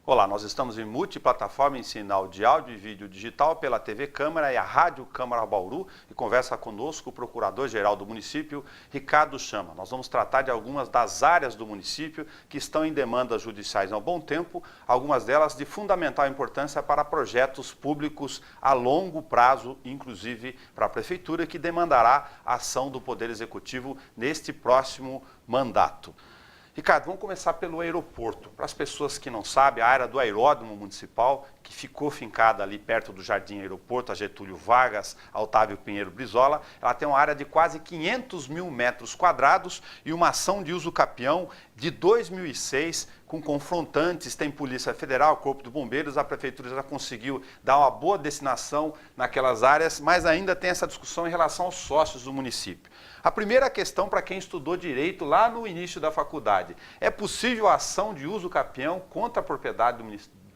Olá, nós estamos em multiplataforma em sinal de áudio e vídeo digital pela TV Câmara e a Rádio Câmara Bauru e conversa conosco o Procurador-Geral do município, Ricardo Chama. Nós vamos tratar de algumas das áreas do município que estão em demandas judiciais há um bom tempo, algumas delas de fundamental importância para projetos públicos a longo prazo, inclusive para a Prefeitura, que demandará a ação do Poder Executivo neste próximo mandato. Ricardo, vamos começar pelo aeroporto. Para as pessoas que não sabem, a área do aeródromo municipal, que ficou fincada ali perto do Jardim Aeroporto, a Getúlio Vargas, a Otávio Pinheiro Brizola, ela tem uma área de quase 500 mil metros quadrados e uma ação de uso capião de 2006, com confrontantes, tem Polícia Federal, Corpo de Bombeiros, a Prefeitura já conseguiu dar uma boa destinação naquelas áreas, mas ainda tem essa discussão em relação aos sócios do município. A primeira questão para quem estudou direito lá no início da faculdade, é possível a ação de uso capião contra a propriedade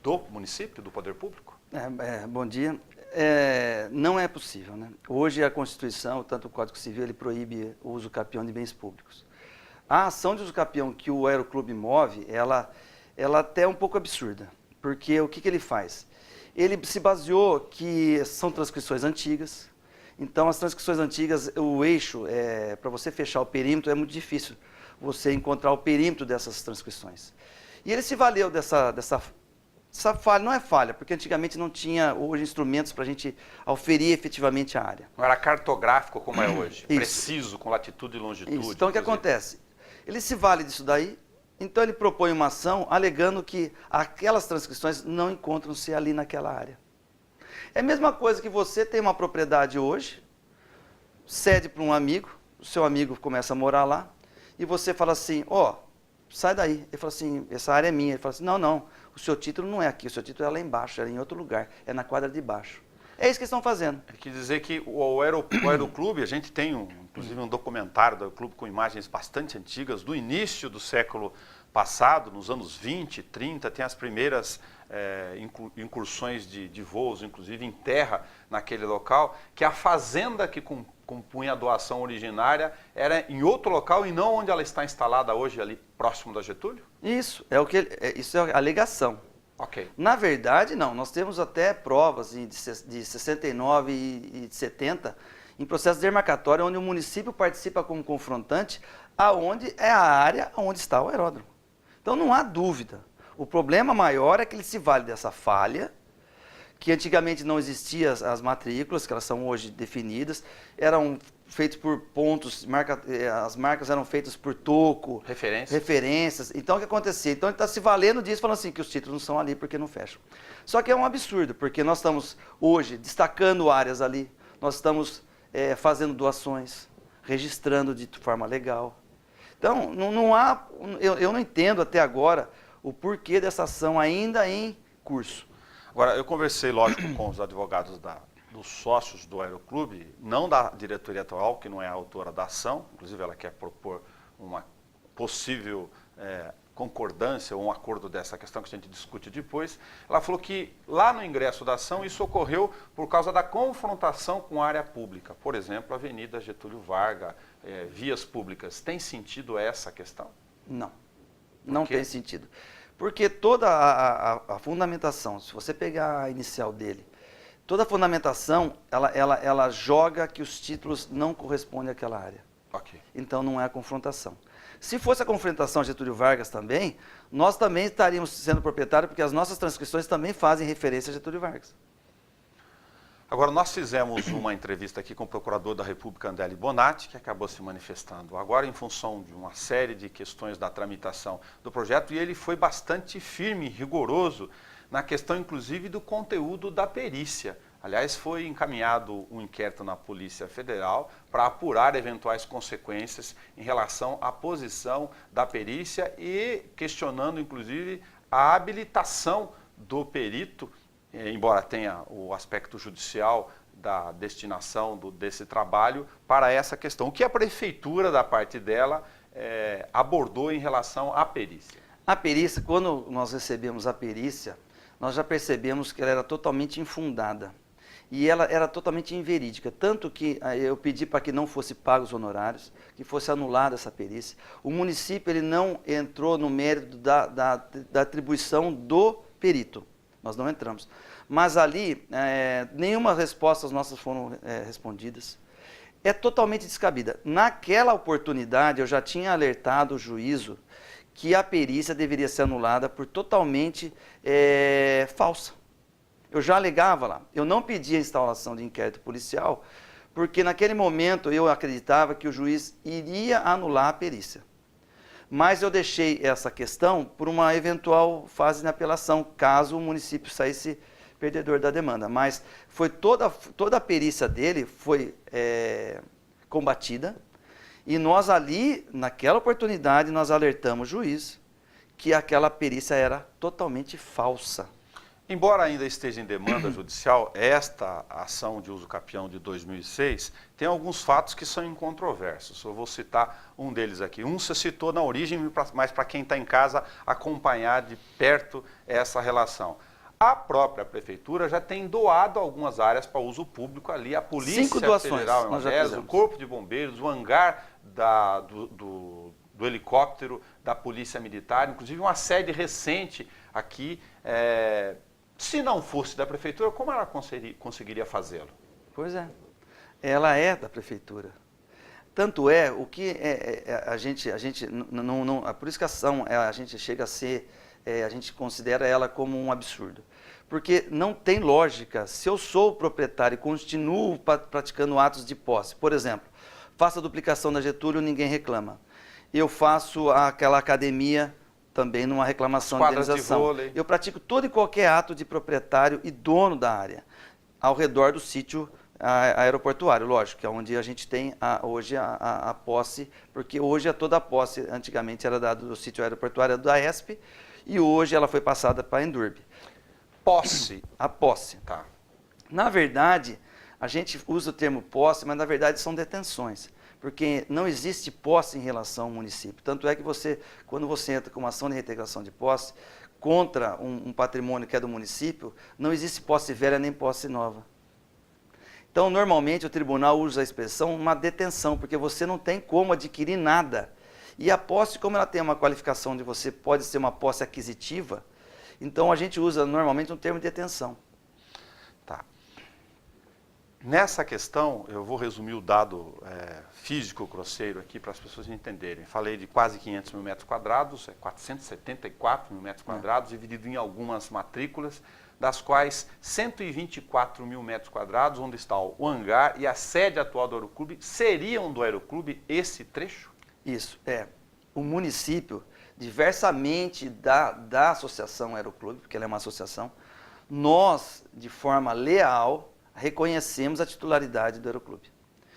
do município, do poder público? Bom dia. Não é possível, né? Hoje a Constituição, tanto o Código Civil, ele proíbe o uso capião de bens públicos. A ação de uso capião que o Aeroclube move, ela até é um pouco absurda, porque o que ele faz? Ele se baseou que são transcrições antigas. Então, as transcrições antigas, o eixo, para você fechar o perímetro, é muito difícil você encontrar o perímetro dessas transcrições. E ele se valeu dessa falha, não é falha, porque antigamente não tinha hoje instrumentos para a gente auferir efetivamente a área. Não era cartográfico como é hoje, Isso. Preciso, com latitude e longitude. Isso. Então, o que acontece? Ele se vale disso daí, então ele propõe uma ação alegando que aquelas transcrições não encontram-se ali naquela área. É a mesma coisa que você tem uma propriedade hoje, cede para um amigo, o seu amigo começa a morar lá, e você fala assim, sai daí. Ele fala assim, essa área é minha. Ele fala assim, não, o seu título não é aqui, o seu título é lá embaixo, é em outro lugar, é na quadra de baixo. É isso que eles estão fazendo. Quer dizer que o Aeroclube, a gente tem inclusive um documentário do Aeroclube com imagens bastante antigas, do início do século passado, nos anos 20, 30, tem as primeiras incursões de voos, inclusive em terra, naquele local, que a fazenda que compunha a doação originária era em outro local e não onde ela está instalada hoje, ali próximo da Getúlio? Isso é a alegação. Ok. Na verdade, não. Nós temos até provas de 69 e de 70 em processo demarcatório, onde o município participa como confrontante, aonde é a área onde está o aeródromo. Então não há dúvida. O problema maior é que ele se vale dessa falha, que antigamente não existiam as matrículas, que elas são hoje definidas, eram feitas por pontos, as marcas eram feitas por toco, referências. Então o que acontecia? Então ele está se valendo disso, falando assim, que os títulos não são ali porque não fecham. Só que é um absurdo, porque nós estamos hoje destacando áreas ali, nós estamos fazendo doações, registrando de forma legal. Então, eu não entendo até agora o porquê dessa ação ainda em curso. Agora, eu conversei, lógico, com os advogados dos sócios do Aeroclube, não da diretoria atual, que não é a autora da ação, inclusive ela quer propor uma possível concordância ou um acordo dessa questão que a gente discute depois. Ela falou que lá no ingresso da ação isso ocorreu por causa da confrontação com a área pública. Por exemplo, a Avenida Getúlio Vargas, vias públicas. Tem sentido essa questão? Não tem sentido. Porque toda a fundamentação, se você pegar a inicial dele, toda a fundamentação, ela joga que os títulos não correspondem àquela área. Okay. Então não é a confrontação. Se fosse a confrontação Getúlio Vargas também, nós também estaríamos sendo proprietários, porque as nossas transcrições também fazem referência a Getúlio Vargas. Agora, nós fizemos uma entrevista aqui com o Procurador da República, Andélio Bonatti, que acabou se manifestando agora em função de uma série de questões da tramitação do projeto, e ele foi bastante firme e rigoroso na questão, inclusive, do conteúdo da perícia. Aliás, foi encaminhado um inquérito na Polícia Federal para apurar eventuais consequências em relação à posição da perícia e questionando, inclusive, a habilitação do perito, embora tenha o aspecto judicial da destinação desse trabalho para essa questão. O que a Prefeitura, da parte dela, abordou em relação à perícia? A perícia, quando nós recebemos a perícia, nós já percebemos que ela era totalmente infundada. E ela era totalmente inverídica, tanto que eu pedi para que não fosse pagos honorários, que fosse anulada essa perícia. O município ele não entrou no mérito da atribuição do perito. Nós não entramos. Mas ali, nenhuma resposta nossas foram respondidas. É totalmente descabida. Naquela oportunidade, eu já tinha alertado o juízo que a perícia deveria ser anulada por totalmente falsa. Eu já alegava lá. Eu não pedi a instauração de inquérito policial, porque naquele momento eu acreditava que o juiz iria anular a perícia. Mas eu deixei essa questão por uma eventual fase de apelação, caso o município saísse perdedor da demanda. Mas foi toda a perícia dele foi combatida, e nós ali, naquela oportunidade, nós alertamos o juiz que aquela perícia era totalmente falsa. Embora ainda esteja em demanda judicial, esta ação de uso capião de 2006 tem alguns fatos que são incontroversos. Eu vou citar um deles aqui. Um você citou na origem, mas para quem está em casa acompanhar de perto essa relação. A própria prefeitura já tem doado algumas áreas para uso público ali, a Polícia Federal em Algés, o Corpo de Bombeiros, o hangar do helicóptero da Polícia Militar, inclusive uma sede recente aqui. Se não fosse da prefeitura, como ela conseguiria fazê-lo? Pois é, ela é da prefeitura. Tanto é, o que a gente não, por isso que a ação, a gente chega a ser, a gente considera ela como um absurdo. Porque não tem lógica, se eu sou o proprietário e continuo praticando atos de posse, por exemplo, faço a duplicação da Getúlio, ninguém reclama. Eu faço aquela academia, também numa reclamação de indenização. Eu pratico todo e qualquer ato de proprietário e dono da área, ao redor do sítio aeroportuário, lógico, que é onde a gente tem hoje a posse, porque hoje toda a posse, antigamente era dada do sítio aeroportuário da ESP, e hoje ela foi passada para a Endurb. Posse? A posse. Tá. Na verdade, a gente usa o termo posse, mas na verdade são detenções. Porque não existe posse em relação ao município. Tanto é que quando você entra com uma ação de reintegração de posse contra um patrimônio que é do município, não existe posse velha nem posse nova. Então, normalmente, o tribunal usa a expressão uma detenção, porque você não tem como adquirir nada. E a posse, como ela tem uma qualificação de você pode ser uma posse aquisitiva, então a gente usa normalmente um termo de detenção. Tá. Nessa questão, eu vou resumir o dado físico grosseiro aqui para as pessoas entenderem. Falei de quase 500 mil metros quadrados, 474 mil metros quadrados, dividido em algumas matrículas, das quais 124 mil metros quadrados, onde está o hangar e a sede atual do Aeroclube, seriam do Aeroclube esse trecho? Isso, o município, diversamente da associação Aeroclube, porque ela é uma associação, nós, de forma leal, reconhecemos a titularidade do Aeroclube.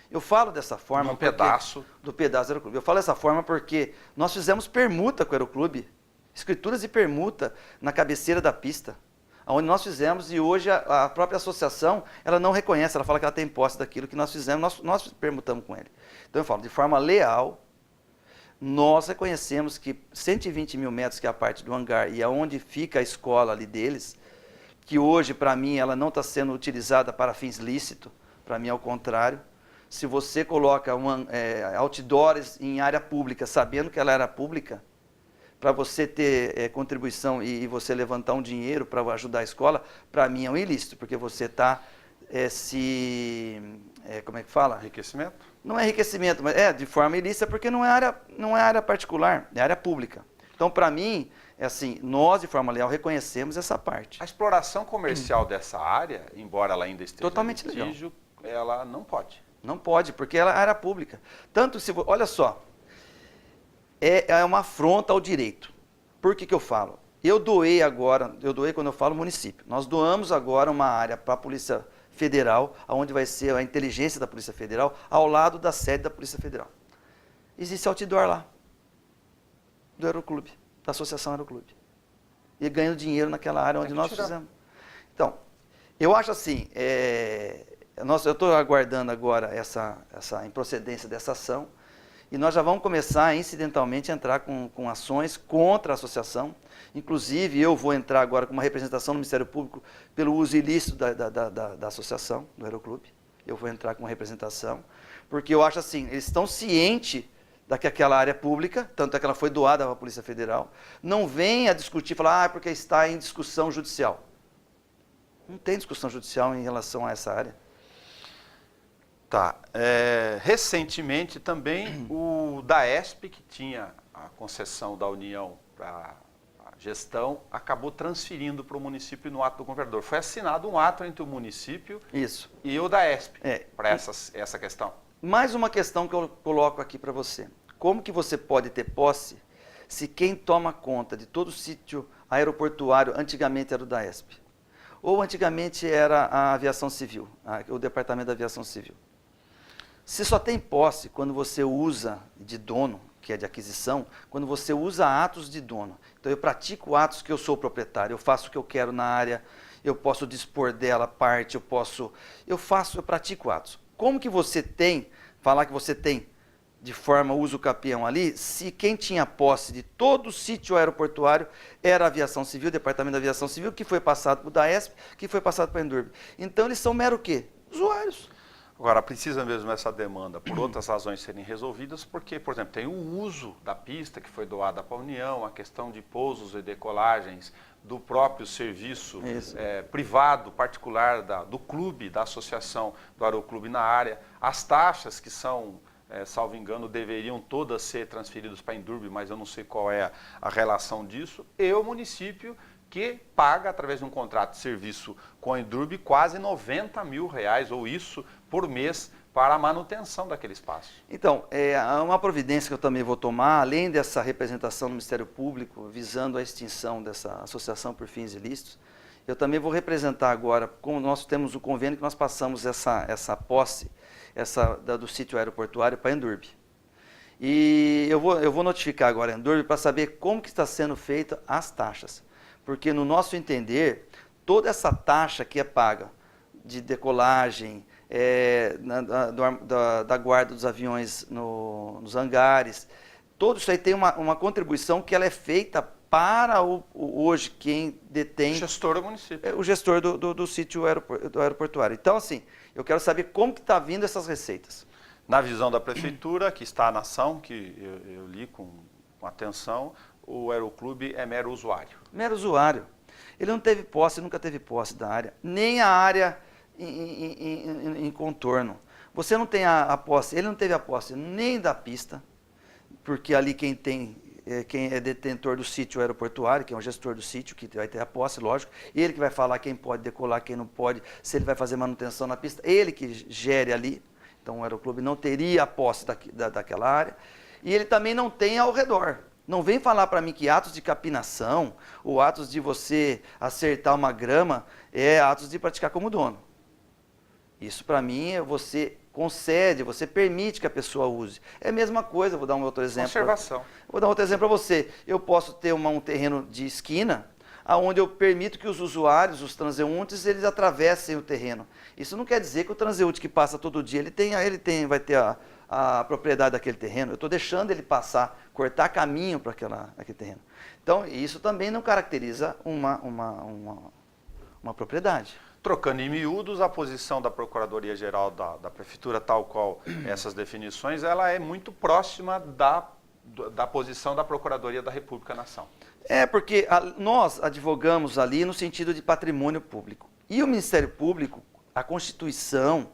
Eu falo dessa forma... Do pedaço do Aeroclube. Eu falo dessa forma porque nós fizemos permuta com o Aeroclube, escrituras de permuta na cabeceira da pista, onde nós fizemos, e hoje a própria associação, ela não reconhece, ela fala que ela tem posse daquilo que nós fizemos, nós permutamos com ele. Então eu falo, de forma leal, nós reconhecemos que 120 mil metros, que é a parte do hangar, e aonde fica a escola ali deles, que hoje, para mim, ela não está sendo utilizada para fins lícitos, para mim, ao contrário. Se você coloca outdoors em área pública, sabendo que ela era pública, para você ter contribuição e você levantar um dinheiro para ajudar a escola, para mim é um ilícito, porque você está como é que fala? Enriquecimento? Não é enriquecimento, mas de forma ilícita, porque não é área particular, é área pública. Então, para mim, assim, nós, de forma leal, reconhecemos essa parte. A exploração comercial dessa área, embora ela ainda esteja totalmente em litígio, ela não pode. Não pode, porque ela é área pública. Tanto se... Olha só, é uma afronta ao direito. Por que eu falo? Eu doei quando eu falo município. Nós doamos agora uma área para a Polícia Federal, onde vai ser a inteligência da Polícia Federal, ao lado da sede da Polícia Federal. Existe outdoor lá, do Aeroclube, da Associação Aeroclube. E ganhando dinheiro naquela área onde nós fizemos. Então, eu acho assim, eu estou aguardando agora essa improcedência dessa ação, e nós já vamos começar, incidentalmente, a entrar com ações contra a associação. Inclusive, eu vou entrar agora com uma representação no Ministério Público pelo uso ilícito da associação, do Aeroclube. Eu vou entrar com uma representação, porque eu acho assim, eles estão cientes daquela área pública, tanto é que ela foi doada para a Polícia Federal. Não venha discutir, falar, porque está em discussão judicial. Não tem discussão judicial em relação a essa área. Tá. Recentemente também o DAESP, que tinha a concessão da União para a gestão, acabou transferindo para o município no ato do governador. Foi assinado um ato entre o município e o DAESP para essa questão. Mais uma questão que eu coloco aqui para você. Como que você pode ter posse se quem toma conta de todo o sítio aeroportuário antigamente era o DAESP? Ou antigamente era a aviação civil, o departamento da aviação civil. Se só tem posse quando você usa de dono, que é de aquisição, quando você usa atos de dono. Então eu pratico atos que eu sou proprietário, eu faço o que eu quero na área, eu posso dispor dela parte, eu pratico atos. Como que você falar que você tem de forma uso capião ali, se quem tinha posse de todo o sítio aeroportuário era a aviação civil, o departamento da aviação civil, que foi passado para o DAESP, que foi passado para a Endurbe. Então eles são mero o quê? Usuários. Agora, precisa mesmo essa demanda por outras razões serem resolvidas, porque, por exemplo, tem o uso da pista que foi doada para a União, a questão de pousos e decolagens, do próprio serviço privado, particular, do clube, da associação do Aeroclube na área, as taxas que são, salvo engano, deveriam todas ser transferidas para a Endurbe, mas eu não sei qual é a relação disso, e o município que paga, através de um contrato de serviço com a Endurbe, quase R$90 mil, ou isso, por mês, para a manutenção daquele espaço. Então, uma providência que eu também vou tomar, além dessa representação do Ministério Público, visando a extinção dessa associação por fins ilícitos, eu também vou representar agora, como nós temos o convênio que nós passamos essa posse do sítio aeroportuário para a Endurbe. E eu vou notificar agora a Endurbe para saber como que está sendo feita as taxas. Porque, no nosso entender, toda essa taxa que é paga de decolagem, da guarda dos aviões nos hangares, tudo isso aí tem uma contribuição que ela é feita para hoje quem detém... O gestor do município. O gestor do sítio aeroportuário. Então, assim, eu quero saber como que está vindo essas receitas. Na visão da prefeitura, que está na ação, que eu li com atenção, o Aeroclube é mero usuário. Mero usuário. Ele não teve posse, nunca teve posse da área, nem a área em contorno. Você não tem a posse, ele não teve a posse nem da pista, porque ali quem é detentor do sítio aeroportuário, que é o gestor do sítio, que vai ter a posse, lógico, ele que vai falar quem pode decolar, quem não pode, se ele vai fazer manutenção na pista, ele que gere ali. Então o Aeroclube não teria a posse daquela área, e ele também não tem ao redor. Não vem falar para mim que atos de capinação ou atos de você acertar uma grama é atos de praticar como dono. Isso para mim você concede, você permite que a pessoa use. É a mesma coisa, vou dar um outro exemplo. Conservação. Vou dar outro exemplo para você. Eu posso ter um terreno de esquina, onde eu permito que os usuários, os transeuntes, eles atravessem o terreno. Isso não quer dizer que o transeunte que passa todo dia, vai ter a propriedade daquele terreno. Eu estou deixando ele passar, cortar caminho para aquele terreno. Então, isso também não caracteriza uma propriedade. Trocando em miúdos, a posição da Procuradoria-Geral da Prefeitura, tal qual essas definições, ela é muito próxima da posição da Procuradoria da República na ação. Porque nós advogamos ali no sentido de patrimônio público. E o Ministério Público, a Constituição,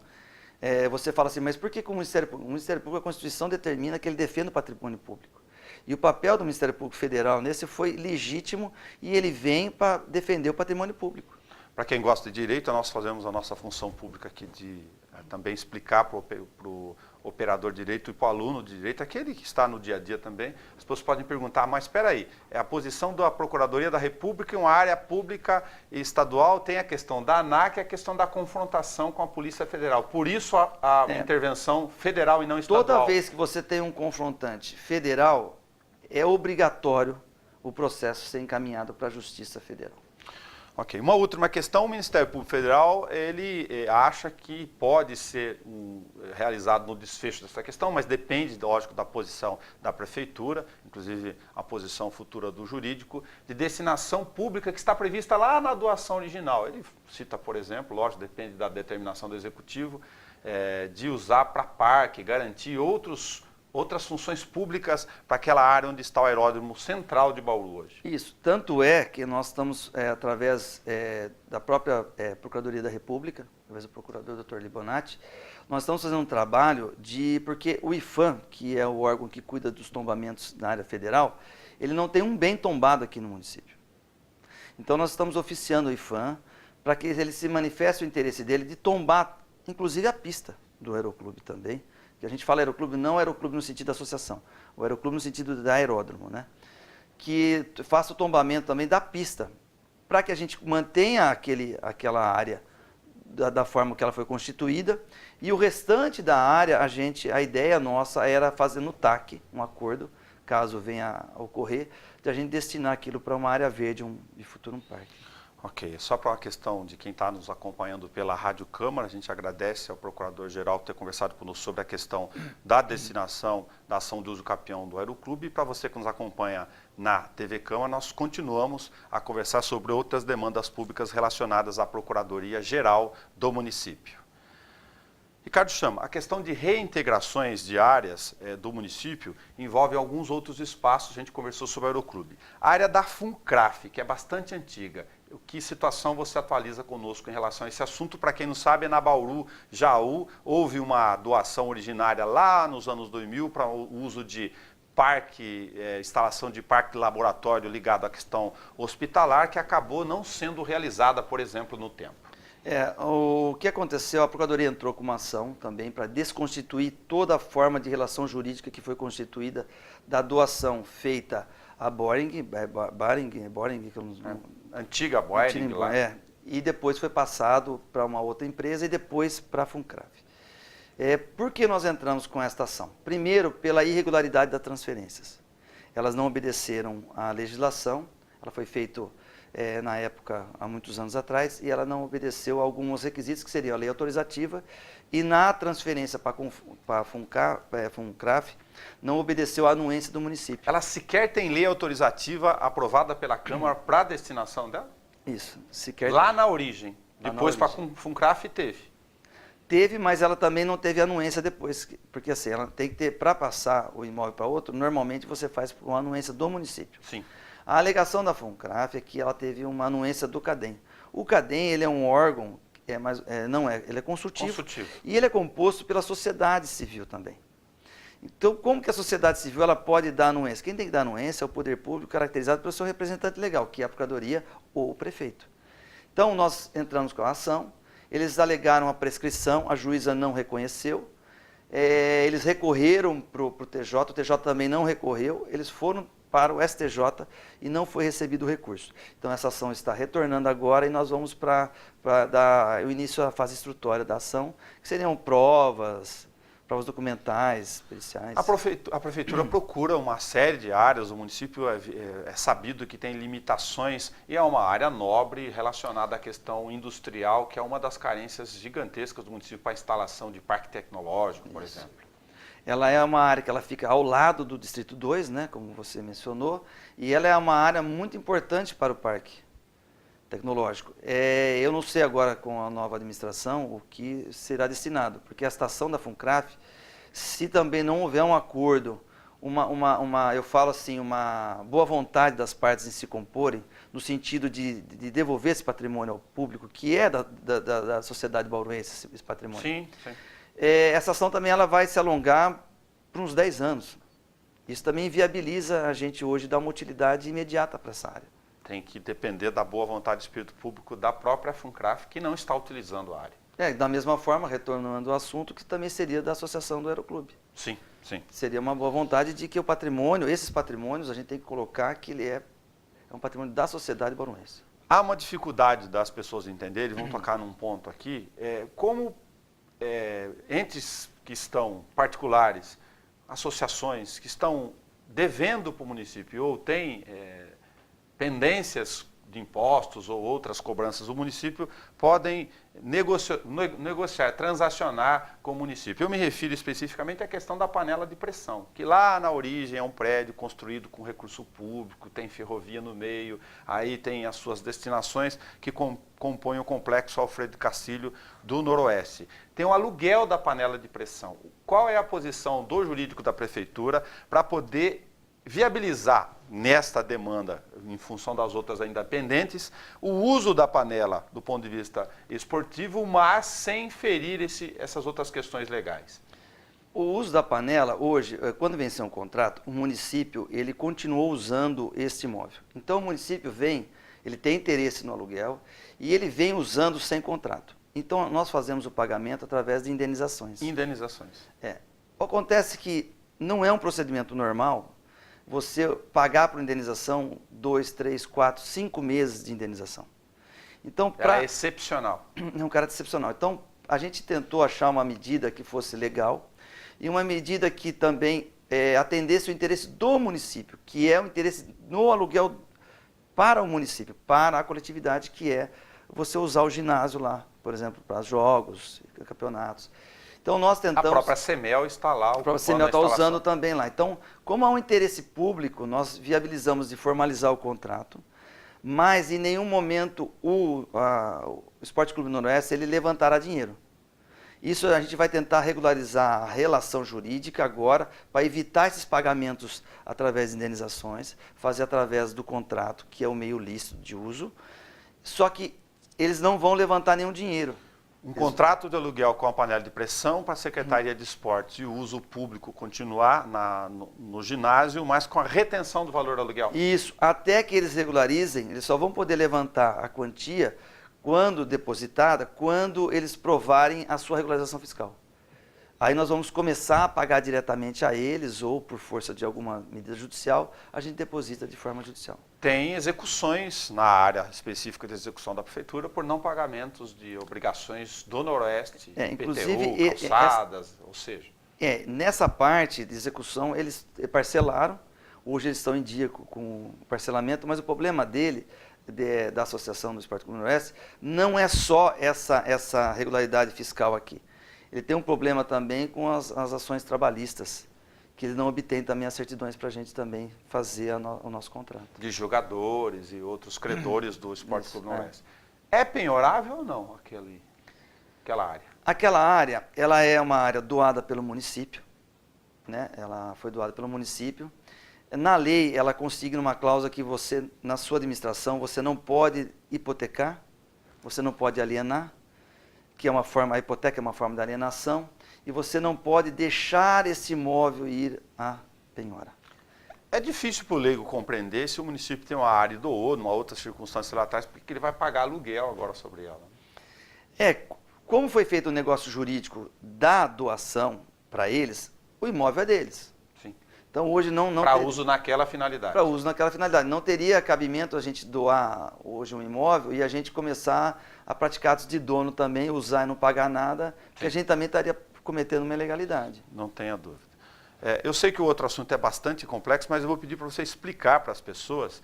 você fala assim, mas por que o Ministério Público? O Ministério Público, a Constituição determina que ele defenda o patrimônio público. E o papel do Ministério Público Federal nesse foi legítimo e ele vem para defender o patrimônio público. Para quem gosta de direito, nós fazemos a nossa função pública aqui de também explicar para o operador de direito e para o aluno de direito, aquele que está no dia a dia também. As pessoas podem perguntar, mas espera aí, a posição da Procuradoria da República em uma área pública e estadual tem a questão da ANAC e a questão da confrontação com a Polícia Federal. Por isso a intervenção federal e não estadual. Toda vez que você tem um confrontante federal, é obrigatório o processo ser encaminhado para a Justiça Federal. Ok. Uma última questão, o Ministério Público Federal, ele acha que pode ser realizado no desfecho dessa questão, mas depende, lógico, da posição da Prefeitura, inclusive a posição futura do jurídico, de destinação pública que está prevista lá na doação original. Ele cita, por exemplo, lógico, depende da determinação do Executivo, de usar para parque, garantir outros outras funções públicas para aquela área onde está o aeródromo central de Bauru hoje. Isso. Tanto é que nós estamos, através da própria Procuradoria da República, através do procurador Dr. Libonati, nós estamos fazendo um trabalho porque o IPHAN, que é o órgão que cuida dos tombamentos na área federal, ele não tem um bem tombado aqui no município. Então nós estamos oficiando o IPHAN para que ele se manifeste o interesse dele de tombar, inclusive a pista do aeroclube também, que a gente fala aeroclube, não aeroclube no sentido da associação, o aeroclube no sentido da aeródromo, né? Que faça o tombamento também da pista, para que a gente mantenha aquela área da forma que ela foi constituída, e o restante da área, a ideia nossa era fazer no TAC, um acordo, caso venha a ocorrer, de a gente destinar aquilo para uma área verde, de futuro um parque. Ok, só para uma questão de quem está nos acompanhando pela Rádio Câmara, a gente agradece ao Procurador-Geral ter conversado conosco sobre a questão da destinação da ação de uso capião do Aeroclube. E para você que nos acompanha na TV Câmara, nós continuamos a conversar sobre outras demandas públicas relacionadas à Procuradoria-Geral do município. Ricardo Chama, a questão de reintegrações de áreas do município envolve alguns outros espaços, a gente conversou sobre o Aeroclube. A área da FUNCRAF, que é bastante antiga, que situação você atualiza conosco em relação a esse assunto? Para quem não sabe, é na Bauru, Jaú, houve uma doação originária lá nos anos 2000 para o uso de instalação de parque laboratório ligado à questão hospitalar, que acabou não sendo realizada, por exemplo, no tempo. O que aconteceu, a Procuradoria entrou com uma ação também para desconstituir toda a forma de relação jurídica que foi constituída da doação feita a Boring, que eu não... Antiga Boring lá. E depois foi passado para uma outra empresa e depois para a FUNCRAF. Por que nós entramos com esta ação? Primeiro, pela irregularidade das transferências. Elas não obedeceram à legislação, ela foi feita na época, há muitos anos atrás, e ela não obedeceu a alguns requisitos, que seria a lei autorizativa, e na transferência para a FUNCRAF, não obedeceu à anuência do município. Ela sequer tem lei autorizativa aprovada pela Câmara para a destinação dela? Isso, sequer. Lá na origem. Depois para a FUNCRAF teve. Teve, mas ela também não teve anuência depois, porque assim, ela tem que ter, para passar o imóvel para outro, normalmente você faz por uma anuência do município. Sim. A alegação da FUNCRAF é que ela teve uma anuência do CADEM. O CADEM, ele é um órgão, ele é consultivo, e ele é composto pela sociedade civil também. Então, como que a sociedade civil ela pode dar anuência? Quem tem que dar anuência é o poder público caracterizado pelo seu representante legal, que é a Procuradoria ou o prefeito. Então, nós entramos com a ação, eles alegaram a prescrição, a juíza não reconheceu, eles recorreram para o TJ, o TJ também não recorreu, eles foram para o STJ e não foi recebido o recurso. Então essa ação está retornando agora e nós vamos para dar o início à fase instrutória da ação, que seriam provas documentais, periciais. A prefeitura procura uma série de áreas, o município é sabido que tem limitações e é uma área nobre relacionada à questão industrial, que é uma das carências gigantescas do município para a instalação de parque tecnológico, por exemplo. Ela é uma área que ela fica ao lado do Distrito 2, né, como você mencionou, e ela é uma área muito importante para o parque tecnológico. Eu não sei agora com a nova administração o que será destinado, porque a estação da FUNCRAF, se também não houver um acordo, eu falo assim, uma boa vontade das partes em se comporem, no sentido de devolver esse patrimônio ao público, que é da sociedade bauruense, esse patrimônio. Sim, sim. Essa ação também ela vai se alongar por uns 10 anos. Isso também viabiliza a gente hoje dar uma utilidade imediata para essa área. Tem que depender da boa vontade do espírito público da própria FUNCRAF, que não está utilizando a área. Da mesma forma, retornando ao assunto, que também seria da Associação do Aeroclube. Sim, sim. Seria uma boa vontade de que o patrimônio, esses patrimônios, a gente tem que colocar que ele é um patrimônio da sociedade bauruense. Há uma dificuldade das pessoas entenderem, vamos tocar num ponto aqui, como entes que estão particulares, associações que estão devendo para o município ou têm pendências de impostos ou outras cobranças do município, podem negociar, transacionar com o município. Eu me refiro especificamente à questão da panela de pressão, que lá na origem é um prédio construído com recurso público, tem ferrovia no meio, aí tem as suas destinações que compõem o complexo Alfredo de Castilho do Noroeste. Tem o aluguel da panela de pressão. Qual é a posição do jurídico da prefeitura para poder viabilizar nesta demanda, em função das outras ainda pendentes, o uso da panela do ponto de vista esportivo, mas sem ferir essas outras questões legais? O uso da panela, hoje, quando venceu um contrato, o município ele continuou usando esse imóvel. Então o município ele tem interesse no aluguel e ele vem usando sem contrato. Então nós fazemos o pagamento através de indenizações. Indenizações. Acontece que não é um procedimento normal você pagar por indenização 2, 3, 4, 5 meses de indenização. Então, é excepcional. É um caráter excepcional. Então, a gente tentou achar uma medida que fosse legal e uma medida que também atendesse o interesse do município, que é o interesse no aluguel para o município, para a coletividade, que é você usar o ginásio lá, por exemplo, para jogos, campeonatos. Então nós tentamos... A própria CEMEL está lá. A própria CEMEL está usando também lá. Então, como há um interesse público, nós viabilizamos de formalizar o contrato, mas em nenhum momento o Esporte Clube Noroeste ele levantará dinheiro. Isso a gente vai tentar regularizar a relação jurídica agora, para evitar esses pagamentos através de indenizações, fazer através do contrato, que é o meio lícito de uso, só que eles não vão levantar nenhum dinheiro. Um contrato de aluguel com a panela de pressão para a Secretaria de Esportes e o uso público continuar no ginásio, mas com a retenção do valor do aluguel. Isso, até que eles regularizem, eles só vão poder levantar a quantia quando depositada, quando eles provarem a sua regularização fiscal. Aí nós vamos começar a pagar diretamente a eles, ou por força de alguma medida judicial, a gente deposita de forma judicial. Tem execuções na área específica de execução da prefeitura por não pagamentos de obrigações do Noroeste, inclusive, IPTU, calçadas, ou seja... Nessa parte de execução, eles parcelaram, hoje eles estão em dia com o parcelamento, mas o problema da Associação do Esporte Clube Noroeste, não é só essa regularidade fiscal aqui. Ele tem um problema também com as ações trabalhistas, que ele não obtém também as certidões para a gente também fazer o nosso contrato. De jogadores e outros credores do Esporte Clube Noroeste. É penhorável ou não aquela área? Aquela área, ela é uma área doada pelo município, né? Ela foi doada pelo município. Na lei, ela consigna uma cláusula que você, na sua administração, você não pode hipotecar, você não pode alienar, que é uma forma, a hipoteca é uma forma de alienação, e você não pode deixar esse imóvel ir à penhora. É difícil para o leigo compreender se o município tem uma área e doou, numa outra circunstância lá atrás, porque ele vai pagar aluguel agora sobre ela. Como foi feito o negócio jurídico da doação para eles, o imóvel é deles. Sim. Então hoje não para uso naquela finalidade. Para uso naquela finalidade. Não teria cabimento a gente doar hoje um imóvel e a gente começar a praticar atos de dono também, usar e não pagar nada, porque a gente também estaria cometendo uma ilegalidade. Não tenha dúvida. Eu sei que o outro assunto é bastante complexo, mas eu vou pedir para você explicar para as pessoas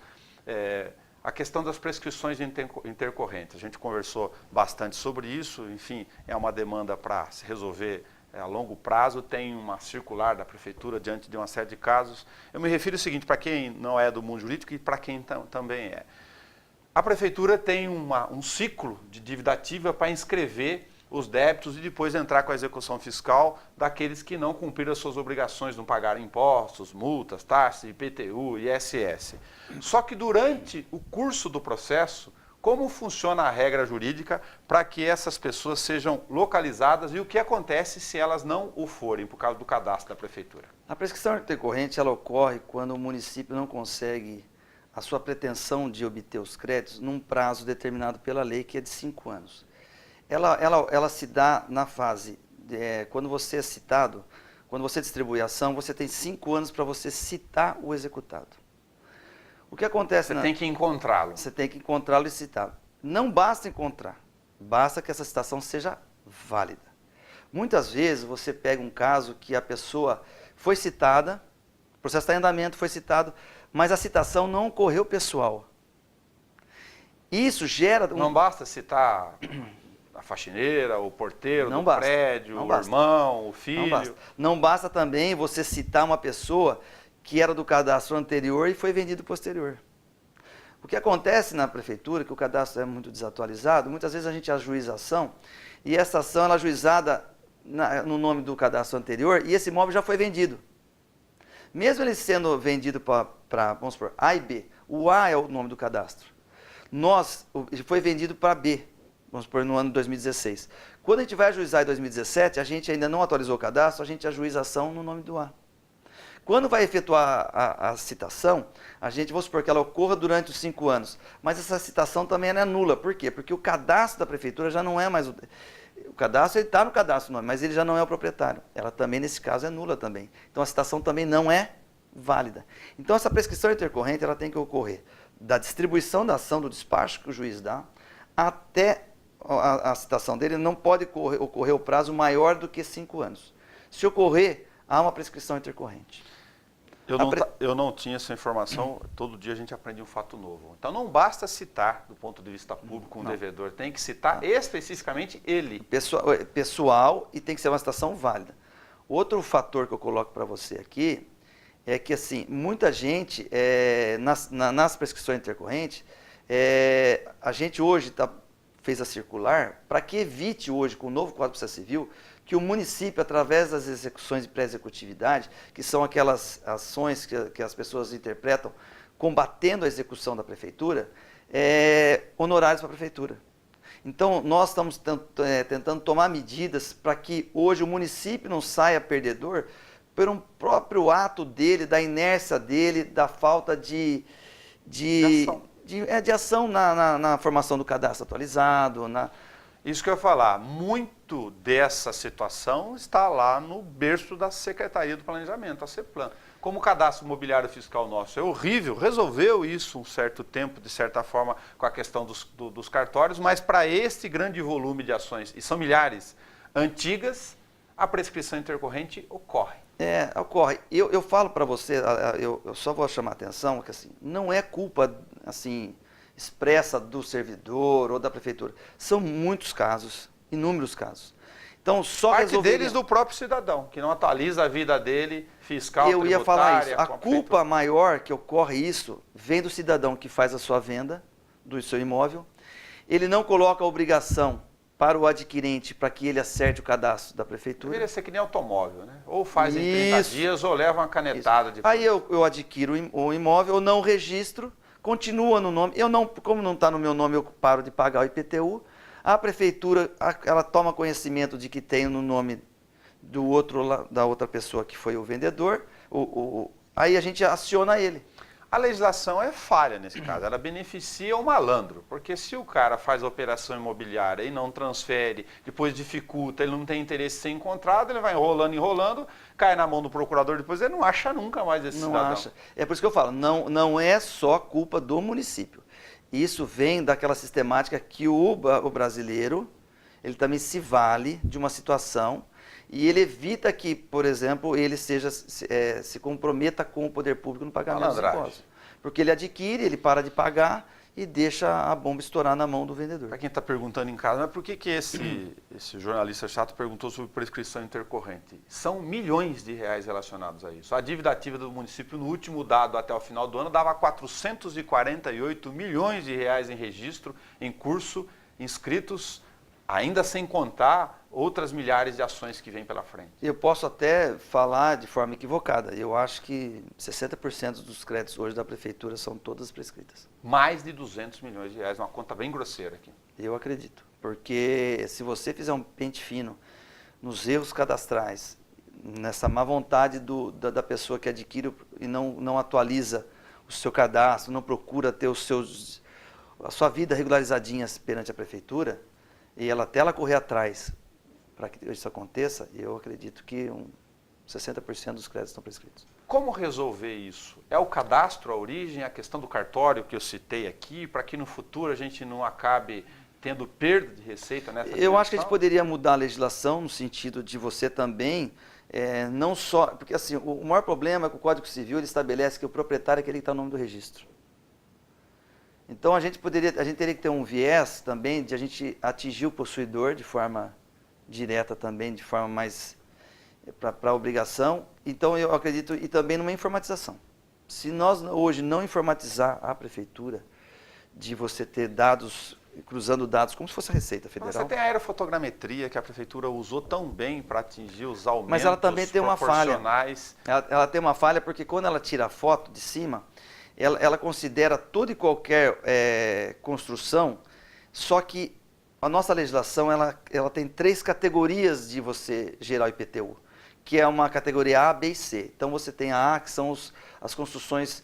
a questão das prescrições intercorrentes. A gente conversou bastante sobre isso, enfim, é uma demanda para se resolver a longo prazo, tem uma circular da prefeitura diante de uma série de casos. Eu me refiro ao seguinte, para quem não é do mundo jurídico e para quem também é. A prefeitura tem um ciclo de dívida ativa para inscrever os débitos e depois entrar com a execução fiscal daqueles que não cumpriram as suas obrigações, não pagaram impostos, multas, taxas, IPTU, ISS. Só que durante o curso do processo, como funciona a regra jurídica para que essas pessoas sejam localizadas e o que acontece se elas não o forem, por causa do cadastro da prefeitura? A prescrição intercorrente ela ocorre quando o município não consegue a sua pretensão de obter os créditos num prazo determinado pela lei, que é de 5 anos. Ela se dá na fase, quando você é citado, quando você distribui a ação, você tem 5 anos para você citar o executado. O que acontece... Você tem que encontrá-lo. Você tem que encontrá-lo e citá-lo. Não basta encontrar, basta que essa citação seja válida. Muitas vezes você pega um caso que a pessoa foi citada, o processo está em andamento, foi citado, mas a citação não ocorreu pessoal. Isso gera... Não basta citar a faxineira, o porteiro Não do basta, prédio, não o basta. irmão, o filho. Não basta. Não basta também você citar uma pessoa que era do cadastro anterior e foi vendido posterior. O que acontece na prefeitura, que o cadastro é muito desatualizado, muitas vezes a gente ajuiza a ação, e essa ação ela é ajuizada no nome do cadastro anterior, e esse imóvel já foi vendido. Mesmo ele sendo vendido para, vamos supor, A e B, o A é o nome do cadastro. Ele foi vendido para B, vamos supor, no ano de 2016. Quando a gente vai ajuizar em 2017, a gente ainda não atualizou o cadastro, a gente ajuiza a ação no nome do A. Quando vai efetuar a citação, a gente, vamos supor que ela ocorra durante os 5 anos, mas essa citação também é nula. Por quê? Porque o cadastro da prefeitura já não é mais... O cadastro está no cadastro, mas ele já não é o proprietário. Ela também, nesse caso, é nula também. Então, a citação também não é válida. Então, essa prescrição intercorrente ela tem que ocorrer da distribuição da ação, do despacho que o juiz dá, até a citação dele. Não pode ocorrer o prazo maior do que 5 anos. Se ocorrer, há uma prescrição intercorrente. Eu não tinha essa informação, todo dia a gente aprende um fato novo. Então não basta citar do ponto de vista público um devedor, tem que citar especificamente ele. Pessoal, e tem que ser uma citação válida. Outro fator que eu coloco para você aqui é que assim, muita gente, nas prescrições intercorrentes, a gente hoje fez a circular para que evite hoje, com o novo Código de Processo Civil, que o município, através das execuções de pré-executividade, que são aquelas ações que as pessoas interpretam, combatendo a execução da prefeitura, honorários para a prefeitura. Então, nós estamos tentando tomar medidas para que hoje o município não saia perdedor por um próprio ato dele, da inércia dele, da falta de ação na formação do cadastro atualizado, Isso que eu ia falar, muito dessa situação está lá no berço da Secretaria do Planejamento, a CEPLAN. Como o cadastro imobiliário fiscal nosso é horrível, resolveu isso um certo tempo, de certa forma, com a questão dos cartórios, mas para este grande volume de ações, e são milhares antigas, a prescrição intercorrente ocorre. Ocorre. Eu falo para você, eu só vou chamar a atenção, que assim, não é culpa assim, expressa do servidor ou da prefeitura. São muitos casos, inúmeros casos. Então, só parte deles do próprio cidadão, que não atualiza a vida dele, fiscal, eu ia falar isso. A culpa maior que ocorre isso vem do cidadão que faz a sua venda do seu imóvel. Ele não coloca a obrigação para o adquirente para que ele acerte o cadastro da prefeitura. Deveria ser que nem automóvel, né? Ou faz em 30 dias ou leva uma canetada. Aí eu adquiro o imóvel, eu não registro, continua no nome. Como não está no meu nome, eu paro de pagar o IPTU. A prefeitura, ela toma conhecimento de que tem no nome da outra pessoa que foi o vendedor. Aí a gente aciona ele. A legislação é falha nesse caso, ela beneficia o malandro, porque se o cara faz a operação imobiliária e não transfere, depois dificulta, ele não tem interesse em ser encontrado, ele vai enrolando, cai na mão do procurador, depois ele não acha nunca mais esse cidadão. Não acha. É por isso que eu falo, não é só culpa do município. Isso vem daquela sistemática que o brasileiro, ele também se vale de uma situação e ele evita que, por exemplo, ele se comprometa com o poder público no pagamento dos impostos. Porque ele adquire, ele para de pagar e deixa a bomba estourar na mão do vendedor. Para quem está perguntando em casa, mas por que esse jornalista chato perguntou sobre prescrição intercorrente? São milhões de reais relacionados a isso. A dívida ativa do município, no último dado até o final do ano, dava 448 milhões de reais em registro, em curso, inscritos, ainda sem contar outras milhares de ações que vêm pela frente. Eu posso até falar de forma equivocada. Eu acho que 60% dos créditos hoje da prefeitura são todas prescritas. Mais de 200 milhões de reais, uma conta bem grosseira aqui. Eu acredito. Porque se você fizer um pente fino nos erros cadastrais, nessa má vontade da pessoa que adquire e não atualiza o seu cadastro, não procura ter a sua vida regularizadinha perante a prefeitura, e até ela correr atrás para que isso aconteça, eu acredito que 60% dos créditos estão prescritos. Como resolver isso? É o cadastro, a origem, a questão do cartório que eu citei aqui, para que no futuro a gente não acabe tendo perda de receita nessa Eu acho que a gente poderia mudar a legislação no sentido de você também, não só... Porque assim, o maior problema é que o Código Civil ele estabelece que o proprietário é aquele que está no nome do registro. Então a gente teria que ter um viés também de a gente atingir o possuidor de forma direta também, de forma mais para a obrigação. Então eu acredito, e também numa informatização. Se nós hoje não informatizar a prefeitura, de você ter dados, cruzando dados como se fosse a Receita Federal. Mas você tem a aerofotogrametria que a prefeitura usou tão bem para atingir os aumentos. Mas ela também tem uma falha. Ela tem uma falha porque quando ela tira a foto de cima, ela considera toda e qualquer construção, só que a nossa legislação ela tem 3 categorias de você gerar o IPTU, que é uma categoria A, B e C. Então você tem a A, que são as construções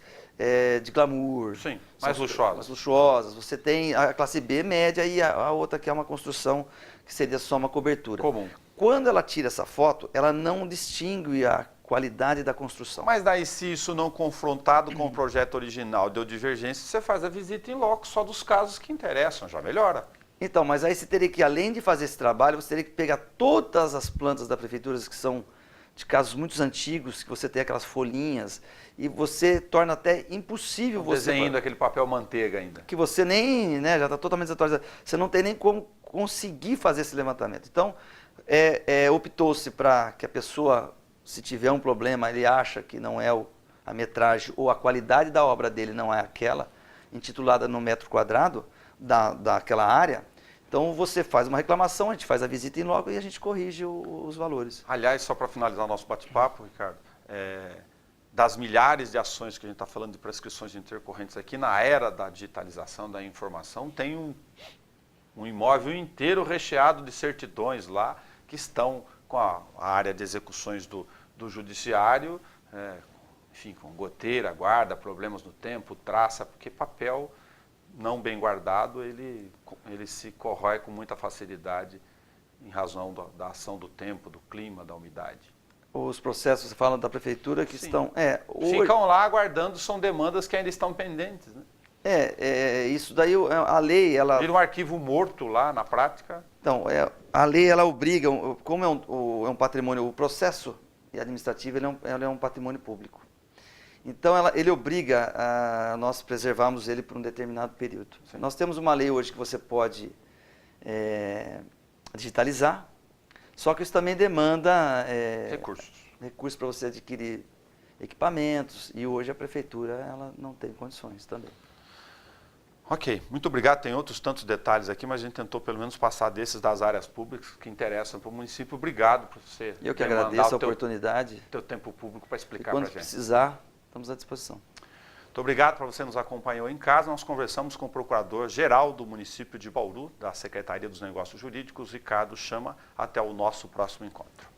de glamour. Sim, mais luxuosas. Mais luxuosas. Você tem a classe B média e a outra que é uma construção que seria só uma cobertura. Comum. Quando ela tira essa foto, ela não distingue a qualidade da construção. Mas daí, se isso não confrontado com o projeto original deu divergência, você faz a visita em loco só dos casos que interessam, já melhora. Então, mas aí você teria que, além de fazer esse trabalho, você teria que pegar todas as plantas da prefeitura que são de casos muito antigos, que você tem aquelas folhinhas, e você torna até impossível você... Desenhando aquele papel manteiga ainda. Que você nem, já está totalmente desatualizado. Você não tem nem como conseguir fazer esse levantamento. Então, optou-se para que a pessoa, se tiver um problema, ele acha que não é a metragem ou a qualidade da obra dele não é aquela, intitulada no metro quadrado daquela área. Então você faz uma reclamação, a gente faz a visita em loco e a gente corrige os valores. Aliás, só para finalizar o nosso bate-papo, Ricardo, das milhares de ações que a gente está falando de prescrições intercorrentes aqui, na era da digitalização, da informação, tem um imóvel inteiro recheado de certidões lá, que estão com a área de execuções do judiciário, enfim, com goteira, guarda, problemas no tempo, traça, porque papel não bem guardado, ele se corrói com muita facilidade em razão da ação do tempo, do clima, da umidade. Os processos, você fala da prefeitura, que Sim. estão... Ficam lá aguardando, são demandas que ainda estão pendentes, né? Isso daí, a lei, ela... Vira um arquivo morto lá, na prática. Então, a lei, ela obriga, como é um patrimônio, o processo administrativo, ele é um patrimônio público. Então, ele obriga a nós preservarmos ele por um determinado período. Sim. Nós temos uma lei hoje que você pode digitalizar, só que isso também demanda recursos para você adquirir equipamentos, e hoje a prefeitura ela não tem condições também. Ok, muito obrigado. Tem outros tantos detalhes aqui, mas a gente tentou pelo menos passar desses das áreas públicas que interessam para o município. Obrigado por você. Eu que agradeço a oportunidade. Teu tempo público para explicar para a gente. Quando precisar, estamos à disposição. Muito obrigado para você que nos acompanhou em casa. Nós conversamos com o Procurador-Geral do município de Bauru, da Secretaria dos Negócios Jurídicos, Ricardo Chama. Até o nosso próximo encontro.